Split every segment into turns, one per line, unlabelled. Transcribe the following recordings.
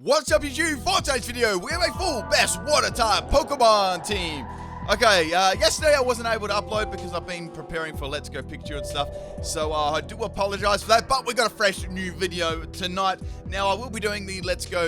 What's up YouTube? For today's video, we have a full best water type Pokemon team. Okay, yesterday I wasn't able to upload because I've been preparing for Let's Go Picture and stuff, so I do apologize for that, but we got a fresh new video tonight. Now, I will be doing the Let's Go,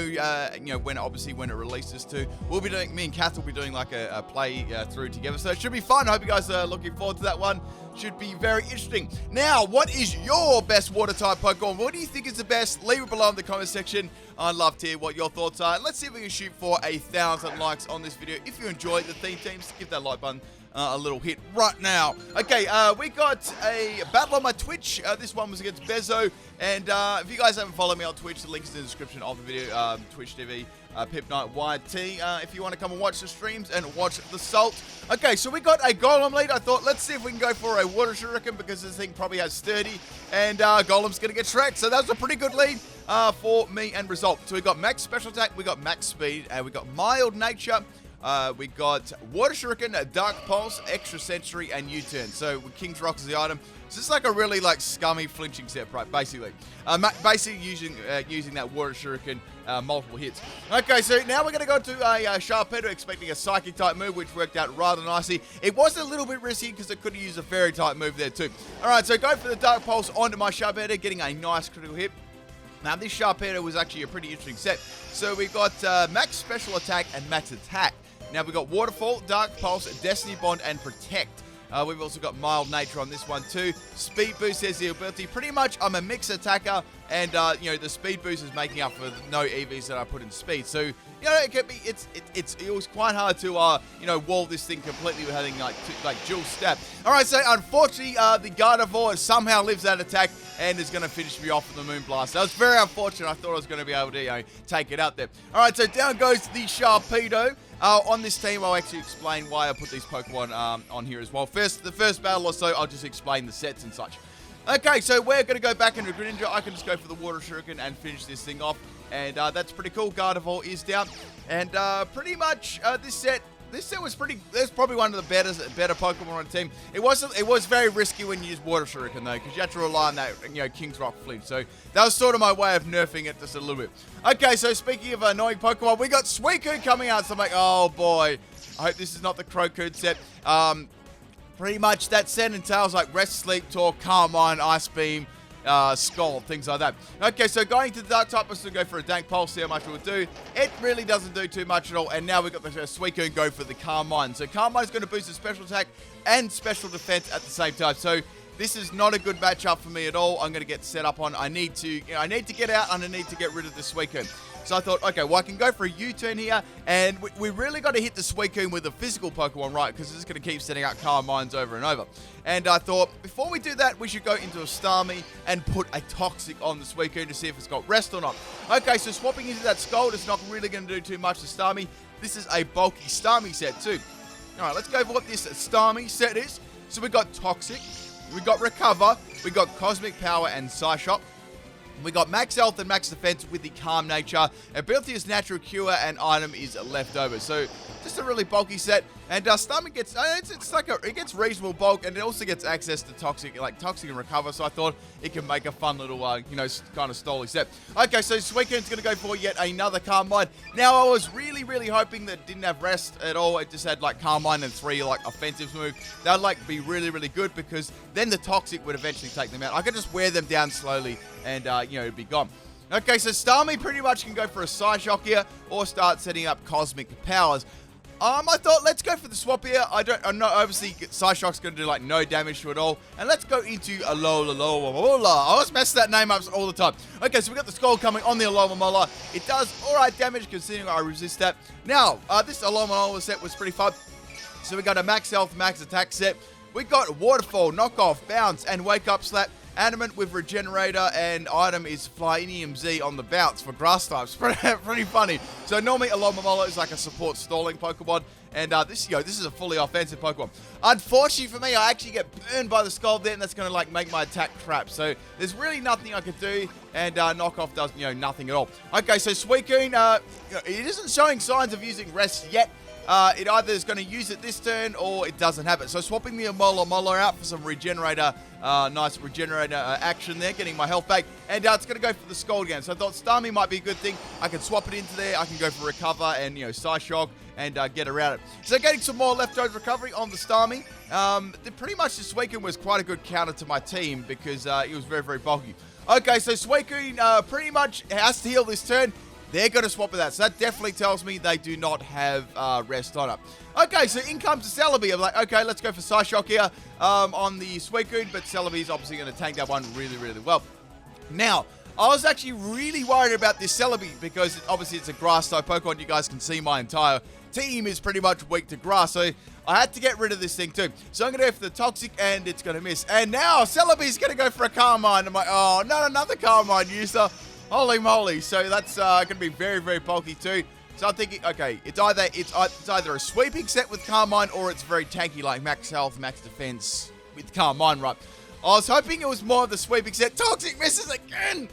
when it releases too. We'll be doing, me and Kath will be doing like a play through together, so it should be fun. I hope you guys are looking forward to that one. Should be very interesting. Now, what is your best water type Pokemon? What do you think is the best? Leave it below in the comment section. I'd love to hear what your thoughts are. And let's see if we can shoot for 1,000 likes on this video. If you enjoyed the theme teams, give that like button a little hit right now. Okay, we got a battle on my Twitch. This one was against Mezzo. And if you guys haven't followed me on Twitch, the link's in the description of the video. Twitch TV, Pimpnite YT. If you want to come and watch the streams and watch the salt. Okay, so we got a Golem lead. I thought, let's see if we can go for a Water Shuriken because this thing probably has 30. And Golem's going to get Shrek. So that was a pretty good lead for me and result. So we got max special attack, we got max speed, and we got mild nature. We got Water Shuriken, Dark Pulse, Extra Sensory, and U-Turn. So King's Rock is the item. So it's like a really scummy flinching set, right? Basically, basically using that Water Shuriken multiple hits. Okay, so now we're gonna go to a Sharpedo, expecting a Psychic type move, which worked out rather nicely. It was a little bit risky because it could have used a Fairy type move there too. All right, so go for the Dark Pulse onto my Sharpedo, getting a nice critical hit. Now, this Sharpedo was actually a pretty interesting set. So we got max special attack and max attack. Now we've got Waterfall, Dark Pulse, Destiny Bond, and Protect. We've also got Mild Nature on this one too. Speed Boost has the ability. Pretty much, I'm a mix attacker, and the Speed Boost is making up for no EVs that I put in Speed. So it can be. It was quite hard to wall this thing completely with having like dual stab. All right, so unfortunately, the Gardevoir somehow lives that attack and is going to finish me off with the Moonblast. That was very unfortunate. I thought I was going to be able to take it out there. All right, so down goes the Sharpedo. On this team, I'll actually explain why I put these Pokemon on here as well. The first battle or so, I'll just explain the sets and such. Okay, so we're going to go back into Greninja. I can just go for the Water Shuriken and finish this thing off. And that's pretty cool. Gardevoir is down. And pretty much this set was that's probably one of the better Pokemon on the team. It was very risky when you used Water Shuriken though, because you had to rely on that King's Rock flinch. So that was sort of my way of nerfing it just a little bit. Okay, so speaking of annoying Pokemon, we got Suicune coming out. So I'm like, oh boy, I hope this is not the Crocoon set. Pretty much that set entails like Rest, Sleep, Talk, Calm Mind, Ice Beam, Scald, things like that. Okay, so going to the Dark type, let's go for a Dank Pulse, see how much it will do. It really doesn't do too much at all, and now we've got the Suicune go for the Calm Mind. So Calm Mind is going to boost the special attack and special defense at the same time. So this is not a good matchup for me at all. I'm going to get set up on, I need to get out and I need to get rid of the Suicune. So I thought, okay, well, I can go for a U-turn here, and we really got to hit the Suicune with a physical Pokemon, right, because it's going to keep setting out Calm Minds over and over. And I thought, before we do that, we should go into a Starmie and put a Toxic on the Suicune to see if it's got Rest or not. Okay, so swapping into that Scald is not really going to do too much to Starmie. This is a bulky Starmie set, too. All right, let's go for what this Starmie set is. So we got Toxic, we got Recover, we got Cosmic Power and Psyshock. We got max health and max defense with the Calm Nature. Ability is Natural Cure, and item is Leftover. So just a really bulky set. And Starmie gets it gets reasonable bulk, and it also gets access to Toxic and Recover. So I thought it can make a fun little kind of stolly set. Okay, so Suicune's gonna go for yet another Calm Mind. Now I was really hoping that it didn't have Rest at all. It just had Calm Mind and 3 offensive moves. That would be really good, because then the Toxic would eventually take them out. I could just wear them down slowly, and it'd be gone. Okay, so Starmie pretty much can go for a Psyshock here, or start setting up Cosmic Powers. I thought, let's go for the swap here. I'm not, obviously, Psyshock's going to do, no damage to it all. And let's go into Alomomola. I always mess that name up all the time. Okay, so we got the Skull coming on the Alomomola. It does alright damage, considering I resist that. Now, this Alomomola set was pretty fun. So we got a max health, max attack set. We got Waterfall, Knockoff, Bounce, and Wake Up Slap. Adamant with Regenerator, and item is Flyinium Z on the bounce for grass types. Pretty funny. So normally Alomomola is like a support stalling Pokemon, and this is a fully offensive Pokemon. Unfortunately for me, I actually get burned by the Scald there, and that's going to make my attack crap. So there's really nothing I could do, and Knockoff does nothing at all. Okay, so Suicune, it isn't showing signs of using Rest yet. it either is going to use it this turn or it doesn't have it. So swapping the Alomomola out for some regenerator, nice regenerator action there, getting my health back. And it's going to go for the Scald again. So I thought Starmie might be a good thing. I can swap it into there. I can go for recover and, Psyshock and get around it. So getting some more leftover recovery on the Starmie. Pretty much the Suicune was quite a good counter to my team because it was very, very bulky. Okay, so Suicune pretty much has to heal this turn. They're going to swap with that. So that definitely tells me they do not have rest on it. Okay, so in comes the Celebi. I'm like, okay, let's go for Psyshock here on the Suicune. But Celebi's obviously going to tank that one really, really well. Now, I was actually really worried about this Celebi because obviously it's a grass-type Pokemon. You guys can see my entire team is pretty much weak to grass. So I had to get rid of this thing too. So I'm going to go for the Toxic and it's going to miss. And now Celebi's going to go for a Carmine. I'm like, oh, not another Carmine user. Holy moly. So that's going to be very, very bulky too. So I'm thinking, okay, it's either a sweeping set with Carmine or it's very tanky like max health, max defense with Carmine, right? I was hoping it was more of the sweeping set. Toxic misses again.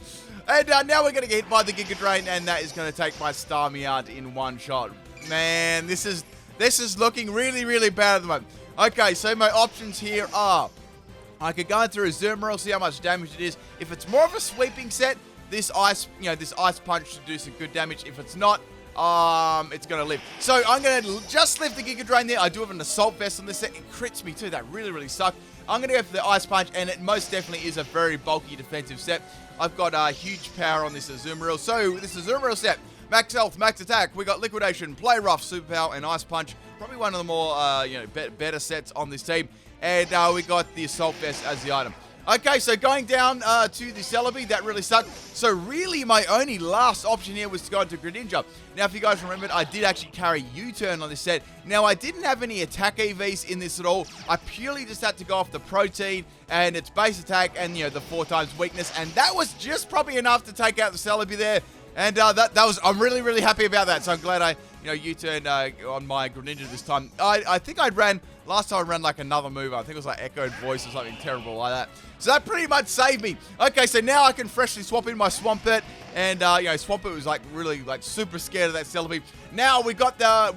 And now we're going to get hit by the Giga Drain and that is going to take my Starmie out in one shot. Man, this is looking really, really bad at the moment. Okay, so my options here are I could go through Azumarill, see how much damage it is. If it's more of a sweeping set, this ice punch should do some good damage. If it's not, it's going to live. So I'm going to just live the Giga Drain there. I do have an Assault Vest on this set. It crits me too. That really, really sucked. I'm going to go for the Ice Punch, and it most definitely is a very bulky defensive set. I've got huge power on this Azumarill. So this Azumarill set, max health, max attack. We got Liquidation, Play Rough, Super Power, and Ice Punch. Probably one of the more better sets on this team. And we got the Assault Vest as the item. Okay, so going down to the Celebi, that really sucked. So really, my only last option here was to go into Greninja. Now, if you guys remembered, I did actually carry U-Turn on this set. Now, I didn't have any attack EVs in this at all. I purely just had to go off the protein and its base attack and, the 4 times weakness. And that was just probably enough to take out the Celebi there. And I'm really, really happy about that. So I'm glad I, U-turned on my Greninja this time. I think last time I ran like another move. I think it was like Echoed Voice or something terrible like that. So that pretty much saved me. Okay, so now I can freshly swap in my Swampert. And, Swampert was like really like super scared of that Celebi. Now we got the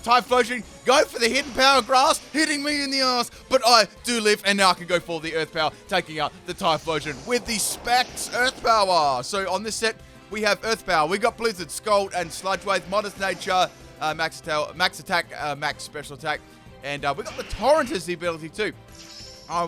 Typhlosion. Go for the Hidden Power Grass, hitting me in the ass. But I do live, and now I can go for the Earth Power, taking out the Typhlosion with the Specs Earth Power. So on this set, we have Earth Power. We got Blizzard, Scald, and Sludge Wave, Modest Nature, max attack, max special attack, and we got the Torrent as the ability too.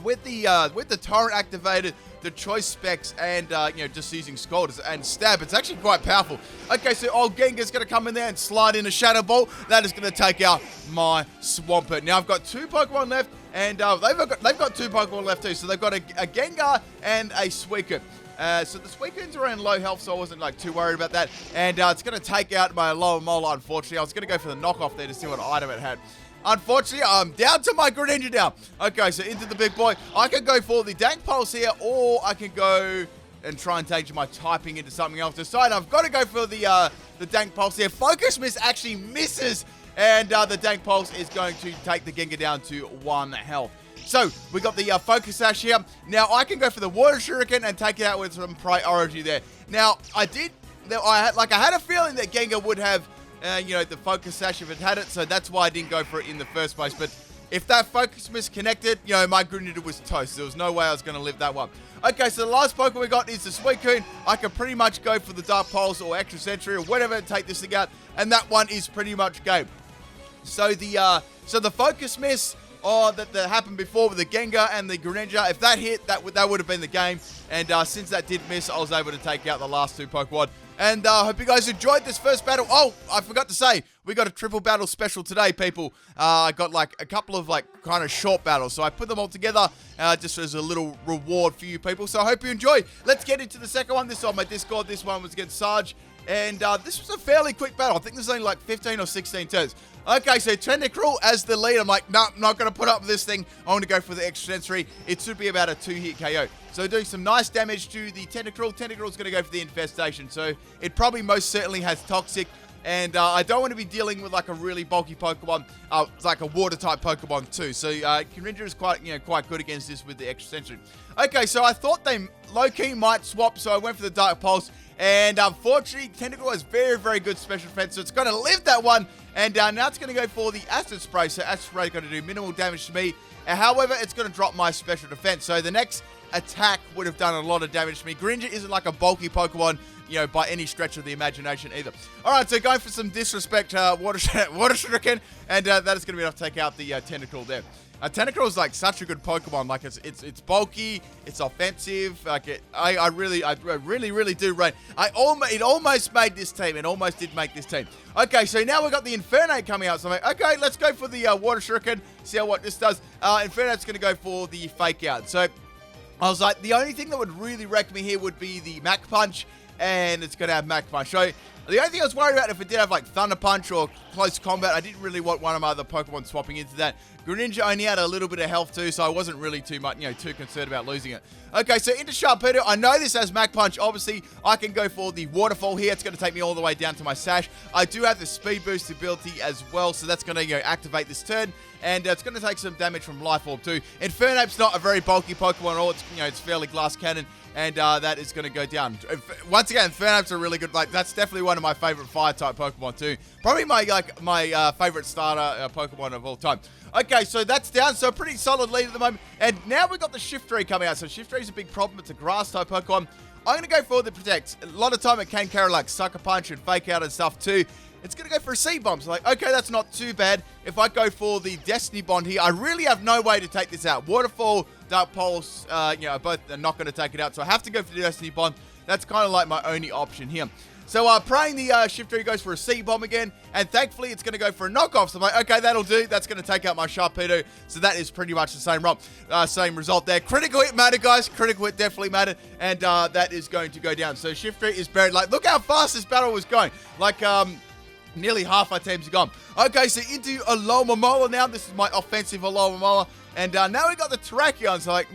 With the Torrent activated, the choice specs, and just using Scald and Stab, it's actually quite powerful. Okay, so old Gengar's going to come in there and slide in a Shadow Ball. That is going to take out my Swampert. Now I've got 2 Pokemon left, and they've got 2 Pokemon left too. So they've got a Gengar and a Suicune. So the Suicunes are in low health, so I wasn't too worried about that. And it's going to take out my Alomomola, unfortunately. I was going to go for the knockoff there to see what item it had. Unfortunately, I'm down to my Greninja now. Okay, so into the big boy. I can go for the Dank Pulse here, or I can go and try and change my typing into something else. Decide I've got to go for the Dank Pulse here. Focus Miss actually misses, and the Dank Pulse is going to take the Gengar down to 1 health. So, we got the Focus Sash here. Now, I can go for the Water Shuriken and take it out with some priority there. Now, I had a feeling that Gengar would have, the Focus Sash if it had it, so that's why I didn't go for it in the first place. But if that Focus Miss connected, my Greninja was toast. There was no way I was going to live that one. Okay, so the last Pokemon we got is the Suicune. I can pretty much go for the Dark Pulse or Extra Sentry or whatever to take this thing out, and that one is pretty much game. So the Focus Miss that happened before with the Gengar and the Greninja, if that hit, that would have been the game. And since that did miss, I was able to take out the last 2 Pokemon. And I hope you guys enjoyed this first battle. Oh, I forgot to say, we got a triple battle special today, people. I got a couple of kind of short battles. So I put them all together just as a little reward for you people. So I hope you enjoy. Let's get into the second one. This is on my Discord. This one was against Sarge. And this was a fairly quick battle. I think there's only 15 or 16 turns. Okay, so Tentacruel as the lead. I'm like, no, I'm not going to put up with this thing. I want to go for the Extra Sensory. It should be about a 2-hit KO. So doing some nice damage to the Tentacruel. Tentacruel's going to go for the Infestation. So it probably most certainly has Toxic. And I don't want to be dealing with a really bulky Pokemon, like a Water-type Pokemon too. So Greninja is quite good against this with the Extra Sensory. Okay, so I thought they low-key might swap, so I went for the Dark Pulse. And unfortunately, Tentacle has very, very good special defense, so it's going to live that one. And now it's going to go for the Acid Spray. So Acid Spray is going to do minimal damage to me. However, it's going to drop my special defense. So the next attack would have done a lot of damage to me. Greninja isn't like a bulky Pokemon, you know, by any stretch of the imagination either. All right, so going for some disrespect, Water Shuriken, and that is going to be enough to take out the Tentacle there. Tentacle is like such a good Pokemon. Like it's bulky, it's offensive. Like I really do rate. It almost made this team. It almost did make this team. Okay, so now we've got the Infernape coming out. So I'm like, okay, let's go for the Water Shuriken. See what this does. Infernape's going to go for the Fake Out. So I was like, the only thing that would really wreck me here would be the Mach Punch, and it's going to have Mach Punch. So the only thing I was worried about if it did have like Thunder Punch or Close Combat, I didn't really want one of my other Pokemon swapping into that. Greninja only had a little bit of health too, so I wasn't really too concerned about losing it. Okay, so into Sharpedo. I know this has Mach Punch. Obviously, I can go for the Waterfall here. It's going to take me all the way down to my Sash. I do have the Speed Boost ability as well, so that's going to activate this turn. And it's going to take some damage from Life Orb too. Infernape's not a very bulky Pokemon at all. It's fairly glass cannon. And that is going to go down. Once again, Infernape's a really good, that's definitely one of my favorite Fire-type Pokemon too. Probably my favorite starter Pokemon of all time. Okay, so that's down. So pretty solid lead at the moment. And now we've got the Shiftry coming out. So Shiftry is a big problem. It's a Grass-type Pokemon. I'm going to go for the Protect. A lot of time it can carry like Sucker Punch and Fake Out and stuff too. It's going to go for a C-Bomb. So like, okay, that's not too bad. If I go for the Destiny Bond here, I really have no way to take this out. Waterfall, Dark Pulse, both are not going to take it out. So I have to go for the Destiny Bond. That's kind of like my only option here. So praying the Shiftry goes for a C-Bomb again, and thankfully it's going to go for a knockoff. So I'm like, okay, that'll do. That's going to take out my Sharpedo. So that is pretty much the same result there. Critical hit mattered, guys. Critical hit definitely mattered, and that is going to go down. So Shiftry is buried. Like, look how fast this battle was going. Like, nearly half our teams are gone. Okay, so into Alomomola now. This is my offensive Alomomola. And now we got the Terrakion. So like,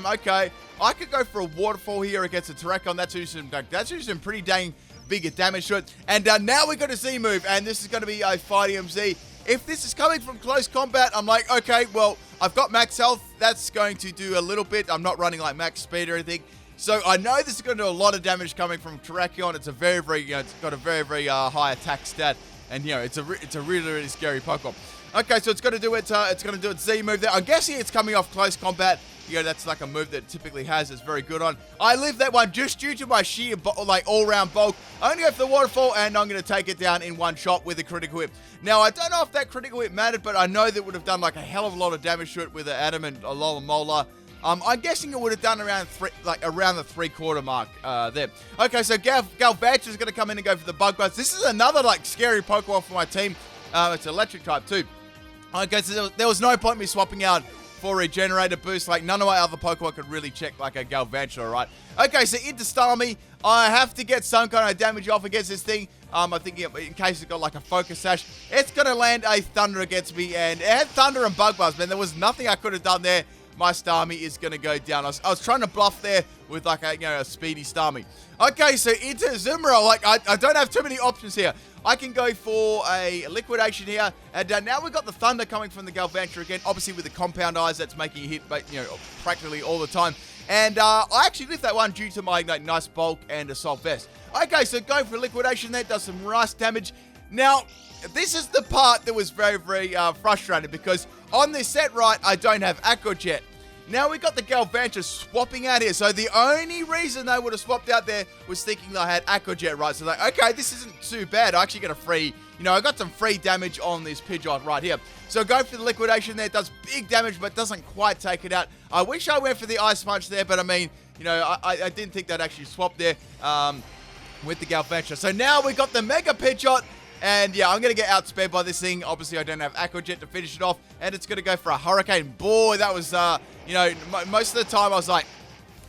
okay. I could go for a Waterfall here against a Terrakion. That's doing some pretty dang big damage to it. And now we got a Z move. And this is going to be a Fighting Z. If this is coming from close combat, I'm like, okay, well, I've got max health. That's going to do a little bit. I'm not running like max speed or anything. So I know this is going to do a lot of damage coming from Terrakion. It's a very, it's got a very, very high attack stat, and it's a really, really scary Pokemon. Okay, so it's going to do its Z move there. I'm guessing it's coming off close combat. That's like a move that it typically has. It's very good on. I live that one just due to my sheer all-round bulk. I'm going to go for the Waterfall, and I'm going to take it down in one shot with a Critical Hit. Now, I don't know if that Critical Hit mattered, but I know that would have done like a hell of a lot of damage to it with an Adamant Alomomola. I'm guessing it would have done around the 3/4 mark there. Okay, so Galvantula is going to come in and go for the Bug Buzz. This is another scary Pokemon for my team. It's electric type too. Okay, so there was no point me swapping out for Regenerator Boost. Like, none of my other Pokemon could really check like a Galvantula, right? Okay, so into Starmie. I have to get some kind of damage off against this thing. I think in case it's got like a Focus Sash, it's going to land a Thunder against me. And it had Thunder and Bug Buzz, man. There was nothing I could have done there. My Starmie is going to go down. I was trying to bluff there with like a speedy Starmie. Okay, so into Azumarill. Like, I don't have too many options here. I can go for a Liquidation here. And now we've got the Thunder coming from the Galvantula again. Obviously with the Compound Eyes, that's making a hit, but practically all the time. And I actually lift that one due to my nice bulk and Assault Vest. Okay, so going for Liquidation there. Does some nice damage. Now, this is the part that was very, very frustrating because on this set, right, I don't have Aqua Jet. Now we got the Galvantula swapping out here. So the only reason they would have swapped out there was thinking that I had Aqua Jet, right? So like, okay, this isn't too bad. I actually get a free, I got some free damage on this Pidgeot right here. So go for the Liquidation there. It does big damage, but doesn't quite take it out. I wish I went for the Ice Punch there, but I mean, I didn't think that actually swapped there with the Galvantula. So now we got the Mega Pidgeot. And yeah, I'm going to get outspared by this thing. Obviously, I don't have Aqua Jet to finish it off. And it's going to go for a Hurricane. Boy, that was, most of the time I was like,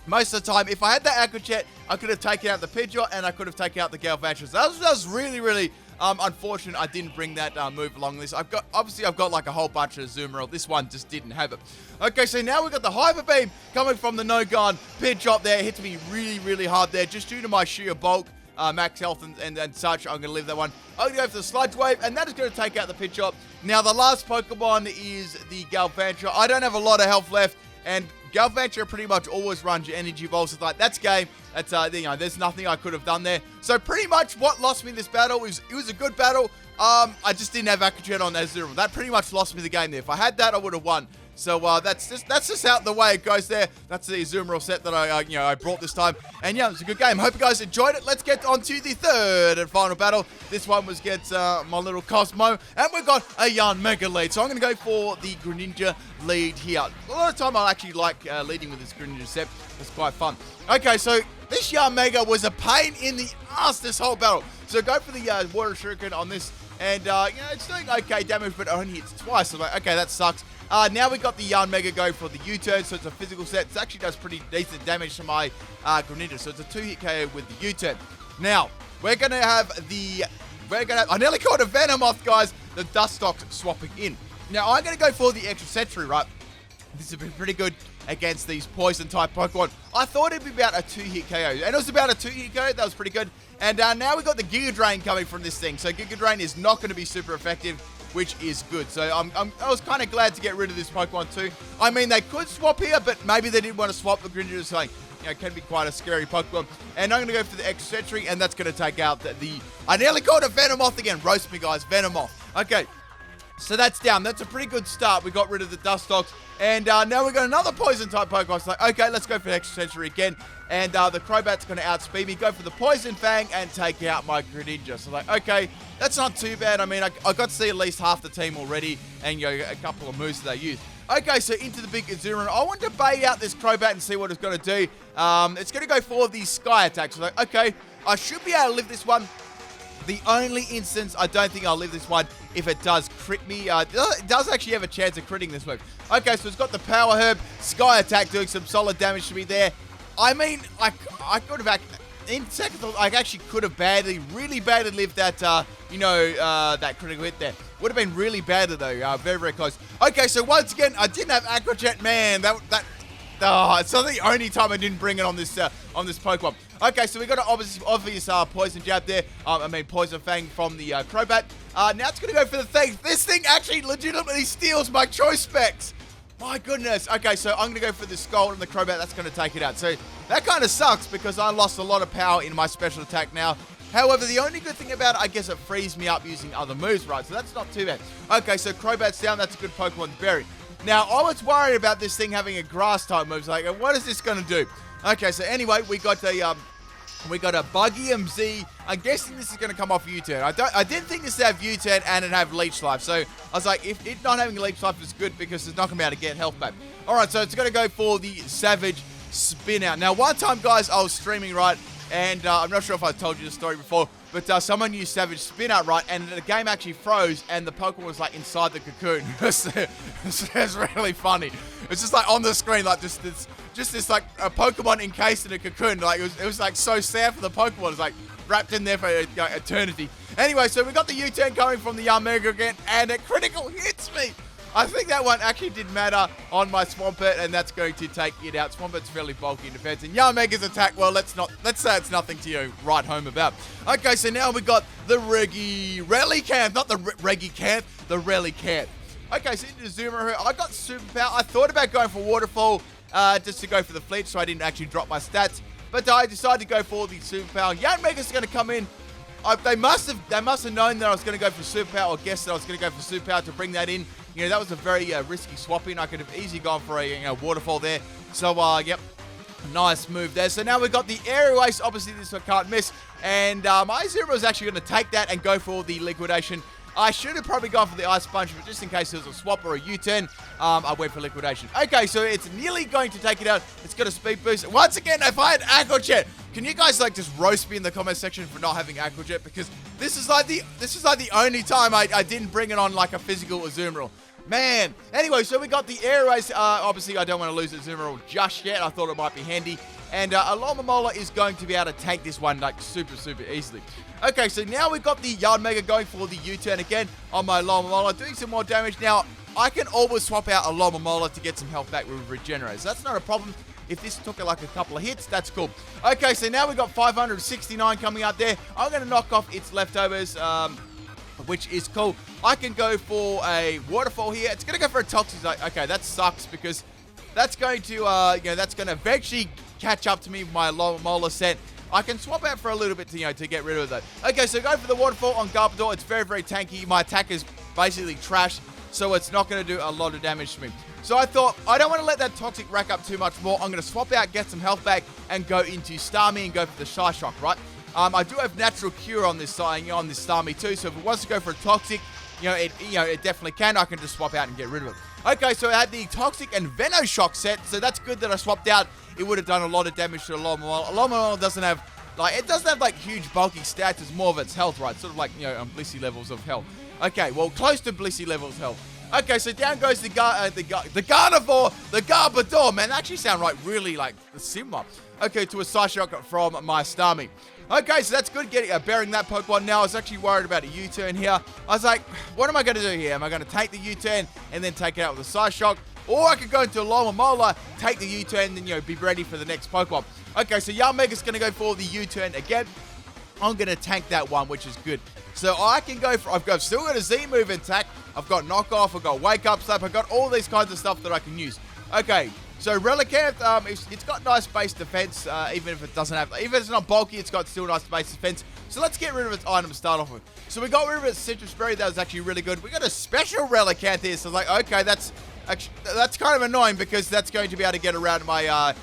if I had that Aqua Jet, I could have taken out the Pidgeot and I could have taken out the Galvantula. So that was really, really unfortunate I didn't bring that move along this. I've got like a whole bunch of Azumarill. This one just didn't have it. Okay, so now we've got the Hyper Beam coming from the No-Gun Pidgeot there. It hits me really, really hard there just due to my sheer bulk. Max health and such. I'm going to leave that one. I'm going to go for the Sludge Wave, and that is going to take out the Pidgeot. Now, the last Pokemon is the Galvantula. I don't have a lot of health left, and Galvantula pretty much always runs your energy balls. It's like, that's game. That's, there's nothing I could have done there. So pretty much what lost me this battle it was a good battle. I just didn't have Aqua Jet on Azumarill. That pretty much lost me the game there. If I had that, I would have won. So that's just out the way it goes there. That's the Azumarill set that I brought this time. And yeah, it was a good game. Hope you guys enjoyed it. Let's get on to the third and final battle. This one was against my little Cosmo. And we've got a Yarn Mega lead. So I'm going to go for the Greninja lead here. A lot of time I actually like leading with this Greninja set. It's quite fun. Okay, so this Yarn Mega was a pain in the ass this whole battle. So go for the Water Shuriken on this. And, it's doing okay damage, but it only hits twice. So I'm like, okay, that sucks. Now we got the Yarn Mega going for the U-turn, so it's a physical set. It actually does pretty decent damage to my Greninja, so it's a 2-hit KO with the U-turn. Now, we're going to have I nearly called a Venomoth, guys, the Dustox swapping in. Now, I'm going to go for the Extra Sentry, right? This has been pretty good against these Poison-type Pokemon. I thought it'd be about a 2-hit KO, and it was about a 2-hit KO. That was pretty good. And now we got the Giga Drain coming from this thing, so Giga Drain is not going to be super effective, which is good. So I was kind of glad to get rid of this Pokemon too. I mean, they could swap here, but maybe they didn't want to swap the Greninja, so it can be quite a scary Pokemon. And I'm going to go for the Extra Sentry, and that's going to take out I nearly called it Venomoth again. Roast me, guys. Venomoth. Okay. So that's down. That's a pretty good start. We got rid of the Dustox. And now we got another Poison-type Pokemon. So, okay, let's go for the Extra Sentry again. And the Crobat's going to outspeed me. Go for the Poison Fang and take out my Greninja. So, okay, that's not too bad. I mean, I got to see at least half the team already. And, a couple of moves that they use. Okay, so into the big Azumarill. I want to bait out this Crobat and see what it's going to do. It's going to go for the Sky Attack. So, okay, I should be able to live this one. The only instance I don't think I'll live this one if it does crit me. It does actually have a chance of critting this move. Okay, so it's got the Power Herb, Sky Attack doing some solid damage to me there. I mean, I could have in second thought, I actually could have really badly lived that, that critical hit there. Would have been really bad though. Very, very close. Okay, so once again, I didn't have Aqua Jet. Man, it's the only time I didn't bring it on this Pokemon. Okay, so we got an obvious Poison Jab there. Poison Fang from the Crobat. Now it's going to go for the thing. This thing actually legitimately steals my choice specs. My goodness. Okay, so I'm going to go for the Skull and the Crobat. That's going to take it out. So that kind of sucks because I lost a lot of power in my special attack now. However, the only good thing about it, I guess it frees me up using other moves, right? So that's not too bad. Okay, so Crobat's down. That's a good Pokemon to bury. Now, I was worried about this thing having a Grass-type move. Like, what is this going to do? Okay, so anyway, we got a Buggy MZ. I'm guessing this is going to come off U-turn. I didn't think this would have U-turn and it have Leech Life. So I was like, if it not having Leech Life is good because it's not going to be able to get health back. All right, so it's going to go for the Savage Spin Out. Now, one time, guys, I was streaming, right? And I'm not sure if I told you the story before, but someone used Savage Spin Out, right? And the game actually froze, and the Pokemon was like inside the cocoon. It's really funny. It's just like on the screen, like just this like a Pokemon encased in a cocoon. Like it was like so sad for the Pokemon. It's like wrapped in there for eternity. Anyway, so we got the U-turn coming from the Yarn Mega again, and it critical hits me. I think that one actually did matter on my Swampert, and that's going to take it out. Swampert's fairly bulky in defense, and Yarn Mega's attack, well, let's say it's nothing to write home about. Okay, so now we got the Relicanth, not the Regicanth, the Relicanth. Okay, so into Azumarill, I got Superpower. I thought about going for Waterfall just to go for the Fleet, so I didn't actually drop my stats, but I decided to go for the Superpower. Yarn Mega's going to come in. They must have known that I was going to go for Superpower, or guessed that I was going to go for Superpower to bring that in. That was a very risky swapping. I could have easily gone for a Waterfall there. So, yep, nice move there. So now we've got the Aerial Ace. Obviously, this I can't miss. And my Azumarill is actually going to take that and go for the Liquidation. I should have probably gone for the Ice Punch, but just in case there was a swap or a U-turn, I went for Liquidation. Okay, so it's nearly going to take it out. It's got a speed boost. Once again, if I had Aqua Jet, can you guys just roast me in the comment section for not having Aqua Jet? Because this is like the only time I didn't bring it on like a physical Azumarill. Man. Anyway, so we got the Air Race. Obviously, I don't want to lose Azumarill just yet. I thought it might be handy. And Alomomola is going to be able to take this one like super, super easily. Okay, so now we've got the Yarn Mega going for the U-turn again on my Alomomola, doing some more damage. Now, I can always swap out Alomomola to get some health back with Regenerate. So that's not a problem. If this took like a couple of hits, that's cool. Okay, so now we've got 569 coming out there. I'm going to knock off its leftovers, which is cool. I can go for a Waterfall here. It's going to go for a Toxic. Okay, that sucks because that's going to, that's going to eventually catch up to me with my Alomomola set. I can swap out for a little bit to, to get rid of it. Okay, so go for the waterfall on Garbodor. It's very, very tanky. My attack is basically trash, so it's not going to do a lot of damage to me. So I thought, I don't want to let that Toxic rack up too much more. I'm going to swap out, get some health back, and go into Starmie and go for the Psyshock, right? I do have Natural Cure on this Starmie too, so if it wants to go for a Toxic, it definitely can. I can just swap out and get rid of it. Okay, so I had the Toxic and Venoshock set, so that's good that I swapped out. It would have done a lot of damage to Alomomola. Alomomola doesn't have, huge bulky stats. It's more of its health, right? Sort of like, Blissey levels of health. Okay, well, close to Blissey levels of health. Okay, so down goes the Gardevoir, the Garbodor. Man, that actually sound really similar. Okay, to a Psyshock from my Starmie. Okay, so that's good bearing that Pokemon. Now, I was actually worried about a U-turn here. I was like, what am I going to do here? Am I going to take the U-turn and then take it out with a Psyshock? Or I could go into Alomomola, take the U-turn, and then, be ready for the next Pokemon. Okay, so Mega's going to go for the U-turn again. I'm going to tank that one, which is good. So I can go for, I've still got a Z-move attack. I've got Knockoff, I've got Wake Up Slap, I've got all these kinds of stuff that I can use. Okay, so Relicanth, it's got nice base defense, even if it doesn't have, even if it's not bulky, it's got still nice base defense. So let's get rid of its item to start off with. So we got rid of its Citrus Berry, that was actually really good. We got a special Relicanth here, so like, okay, that's kind of annoying because that's going to be able to get around my,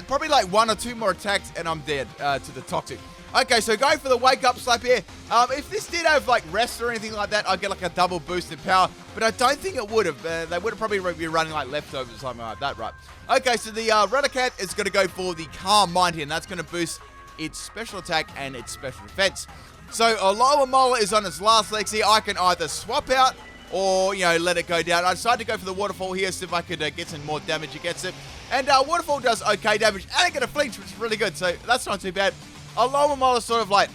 probably like 1 or 2 more attacks and I'm dead to the Toxic. Okay, so going for the Wake Up Slap here. If this did have rest or anything like that, I'd get a double boost in power, but I don't think it would have. They would have probably be running leftovers or something like that, right? Okay, so the Relicanth is going to go for the Calm Mind here, and that's going to boost its special attack and its special defense. So Alomomola is on its last legs here. I can either swap out or, let it go down. I decided to go for the Waterfall here, so if I could get some more damage against it. And Waterfall does okay damage, and I get a flinch, which is really good, so that's not too bad. Alomomola sort of I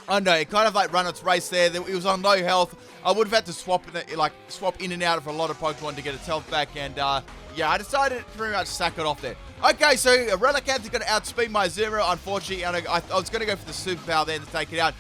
don't know, it kind of run its race there. It was on low health. I would have had to swap in and out of a lot of Pokemon to get its health back, and I decided to pretty much sack it off there. Okay, so Relicanth is going to outspeed my Zero, unfortunately, and I was going to go for the Superpower there to take it out.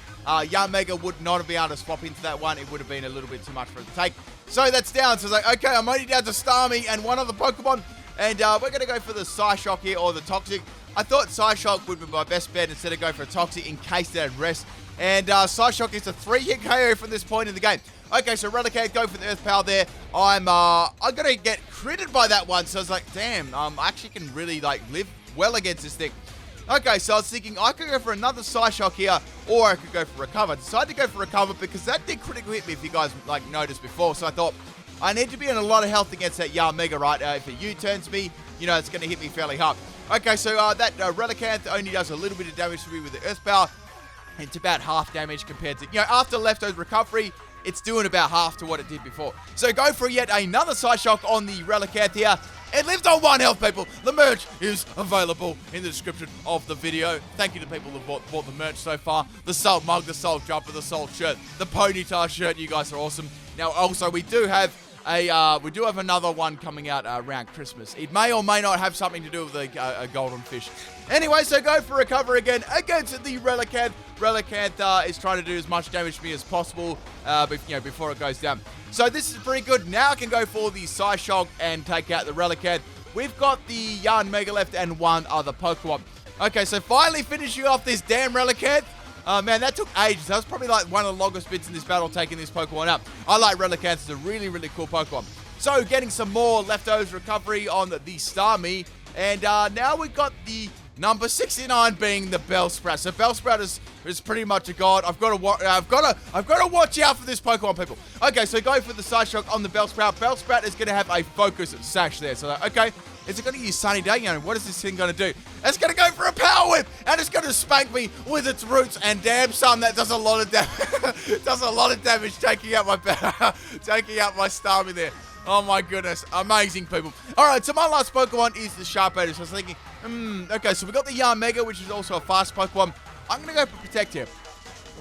Mega would not have been able to swap into that one. It would have been a little bit too much for it to take. So that's down. So it's okay, I'm only down to Starmie and one other Pokemon, and we're going to go for the Psyshock here, or the Toxic. I thought Psyshock would be my best bet instead of going for a Toxic in case they had rest. And Psyshock is a 3-hit KO from this point in the game. Okay, so Relicanth, go for the Earth Power there. I'm going to get critted by that one. So I was like, damn, I actually can really live well against this thing. Okay, so I was thinking I could go for another Psyshock here, or I could go for Recover. I decided to go for Recover because that did critically hit me, if you guys noticed before. So I thought, I need to be in a lot of health against that Mega, right? If it U-turns me, it's going to hit me fairly hard. Okay, so that Relicanth only does a little bit of damage to me with the Earth Power. It's about half damage compared to, after Leftover Recovery, it's doing about half to what it did before. So go for yet another Psyshock on the Relicanth here. It lives on 1 health, people. The merch is available in the description of the video. Thank you to people who bought the merch so far. The Salt Mug, the Salt Jumper, the Salt Shirt, the Ponytail Shirt. You guys are awesome. Now, also, we do have another one coming out around Christmas. It may or may not have something to do with a golden fish. Anyway, so go for Recover again against the Relicanth. Relicanth is trying to do as much damage to me as possible, before it goes down. So this is pretty good. Now I can go for the Psyshock and take out the Relicanth. We've got the Yarn Mega left and one other Pokemon. Okay, so finally finishing off this damn Relicanth. Man, that took ages. That was probably one of the longest bits in this battle, taking this Pokemon up. I like Relicanth. It's a really, really cool Pokemon. So, getting some more leftovers recovery on the Starmie. And now we've got the number 69 being the Bellsprout. So, Bellsprout is pretty much a god. I've got to watch out for this Pokemon, people. Okay, so go for the Psyshock on the Bellsprout. Bellsprout is going to have a focus sash there. So, okay. Is it going to use Sunny Day? What is this thing going to do? It's going to go for a Power Whip, and it's going to spank me with its roots. And damn, son, that does a lot of damage. It does a lot of damage, taking out my Starmie there. Oh my goodness, amazing, people. All right, so my last Pokemon is the Sharpedo. So I was thinking, okay, so we got the Yarn Mega, which is also a fast Pokemon. I'm going to go for Protect here.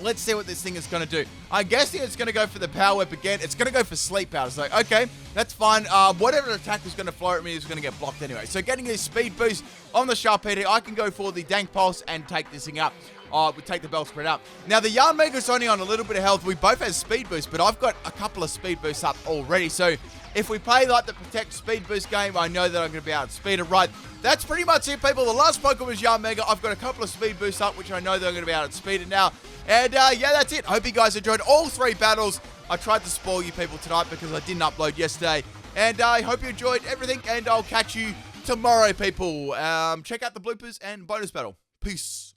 Let's see what this thing is going to do. I'm guessing it's going to go for the Power Whip again. It's going to go for Sleep Powder. So, okay, that's fine. Whatever attack is going to flow at me is going to get blocked anyway. So, getting this speed boost on the Sharpedo, I can go for the Dank Pulse and take this thing up. we take the Bell Spread up. Now, the Yarmega's only on a little bit of health. We both have speed boost, but I've got a couple of speed boosts up already. So if we play like the Protect Speed Boost game, I know that I'm going to be able to speed it right. That's pretty much it, people. The last Pokemon was Yarmega. I've got a couple of speed boosts up, which I know that I'm going to be able to speed it now. And yeah, that's it. Hope you guys enjoyed all 3 battles. I tried to spoil you people tonight because I didn't upload yesterday. And I hope you enjoyed everything, and I'll catch you tomorrow, people. Check out the bloopers and bonus battle. Peace.